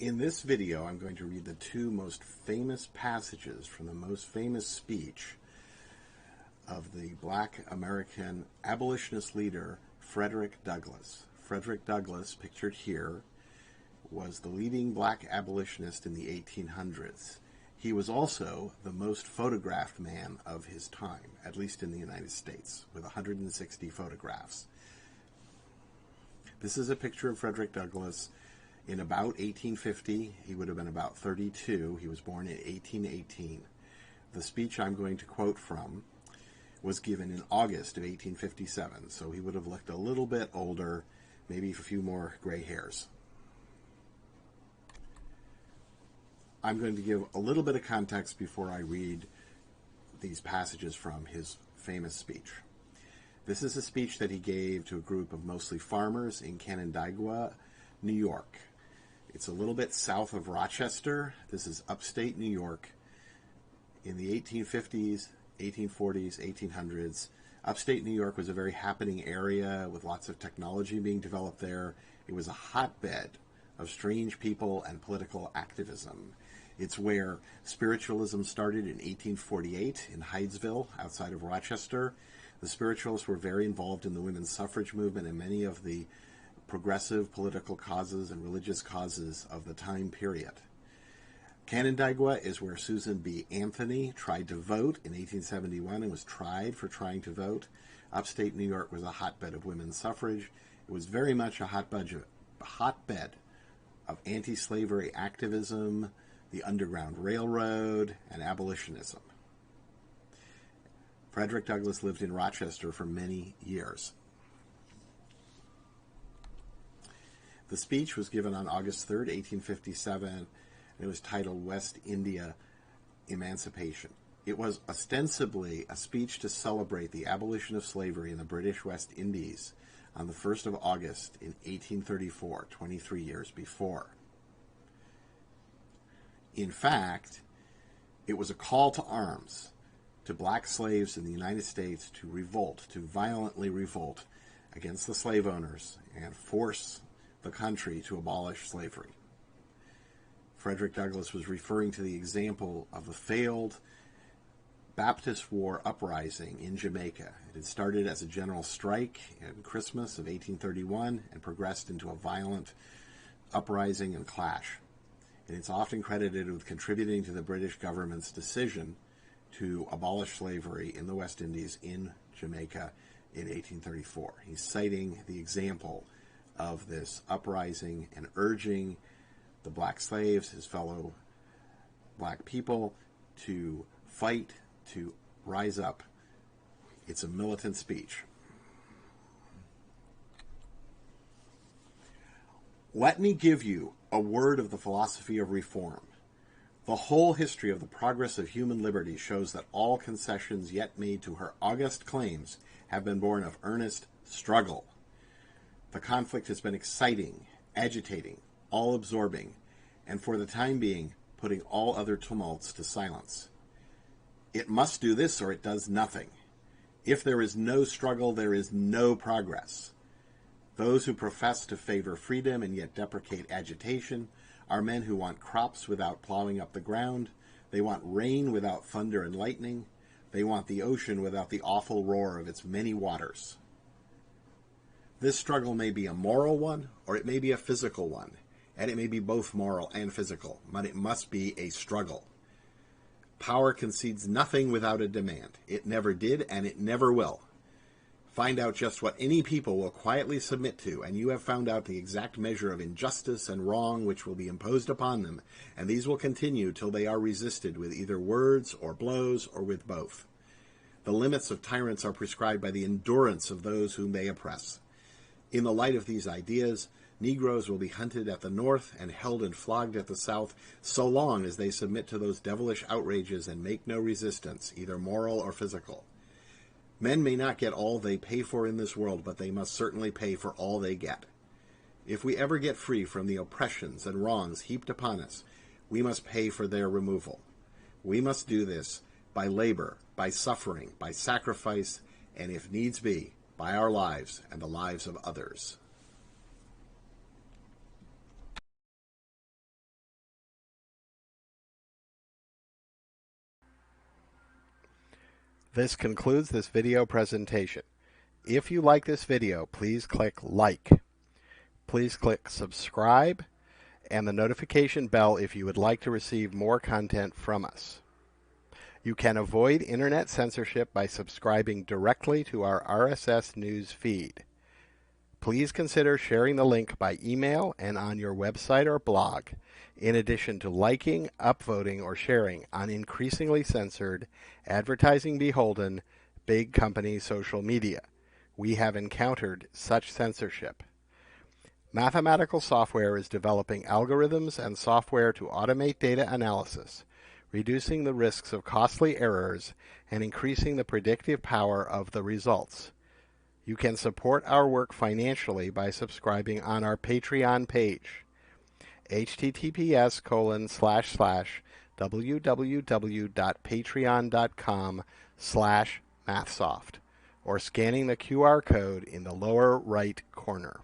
In this video, I'm going to read the two most famous passages from the most famous speech of the Black American abolitionist leader, Frederick Douglass. Frederick Douglass, pictured here, was the leading black abolitionist in the 1800s. He was also the most photographed man of his time, at least in the United States, with 160 photographs. This is a picture of Frederick Douglass in about 1850. He would have been about 32. He was born in 1818. The speech I'm going to quote from was given in August of 1857, so he would have looked a little bit older, maybe a few more gray hairs. I'm going to give a little bit of context before I read these passages from his famous speech. This is a speech that he gave to a group of mostly farmers in Canandaigua, New York. It's a little bit south of Rochester. This is upstate New York. In the 1850s, 1840s, 1800s, upstate New York was a very happening area with lots of technology being developed there. It was a hotbed of strange people and political activism. It's where spiritualism started in 1848 in Hydesville, outside of Rochester. The spiritualists were very involved in the women's suffrage movement and many of the progressive political causes and religious causes of the time period. Canandaigua is where Susan B. Anthony tried to vote in 1871 and was tried for trying to vote. Upstate New York was a hotbed of women's suffrage. It was very much a hotbed of anti-slavery activism, the Underground Railroad, and abolitionism. Frederick Douglass lived in Rochester for many years. The speech was given on August 3rd, 1857, and it was titled West India Emancipation. It was ostensibly a speech to celebrate the abolition of slavery in the British West Indies on the 1st of August in 1834, 23 years before. In fact, it was a call to arms to black slaves in the United States to revolt, to violently revolt against the slave owners and force the country to abolish slavery. Frederick Douglass was referring to the example of a failed Baptist War uprising in Jamaica. It had started as a general strike in Christmas of 1831 and progressed into a violent uprising and clash. And it's often credited with contributing to the British government's decision to abolish slavery in the West Indies in Jamaica in 1834. He's citing the example of this uprising and urging the black slaves, his fellow black people, to fight, to rise up. It's a militant speech. Let me give you a word of the philosophy of reform. The whole history of the progress of human liberty shows that all concessions yet made to her august claims have been born of earnest struggle. The conflict has been exciting, agitating, all-absorbing, and for the time being, putting all other tumults to silence. It must do this or it does nothing. If there is no struggle, there is no progress. Those who profess to favor freedom and yet deprecate agitation are men who want crops without plowing up the ground. They want rain without thunder and lightning. They want the ocean without the awful roar of its many waters. This struggle may be a moral one, or it may be a physical one, and it may be both moral and physical, but it must be a struggle. Power concedes nothing without a demand. It never did, and it never will. Find out just what any people will quietly submit to, and you have found out the exact measure of injustice and wrong which will be imposed upon them, and these will continue till they are resisted with either words or blows or with both. The limits of tyrants are prescribed by the endurance of those whom they oppress. In the light of these ideas, Negroes will be hunted at the north and held and flogged at the south so long as they submit to those devilish outrages and make no resistance, either moral or physical. Men may not get all they pay for in this world, but they must certainly pay for all they get. If we ever get free from the oppressions and wrongs heaped upon us, we must pay for their removal. We must do this by labor, by suffering, by sacrifice, and if needs be, by our lives and the lives of others. This concludes this video presentation. If you like this video, please click like. Please click subscribe and the notification bell if you would like to receive more content from us. You can avoid internet censorship by subscribing directly to our RSS news feed. Please consider sharing the link by email and on your website or blog, in addition to liking, upvoting, or sharing on increasingly censored, advertising beholden, big company social media. We have encountered such censorship. Mathematical software is developing algorithms and software to automate data analysis, reducing the risks of costly errors and increasing the predictive power of the results. You can support our work financially by subscribing on our Patreon page, https://www.patreon.com/mathsoft, or scanning the QR code in the lower right corner.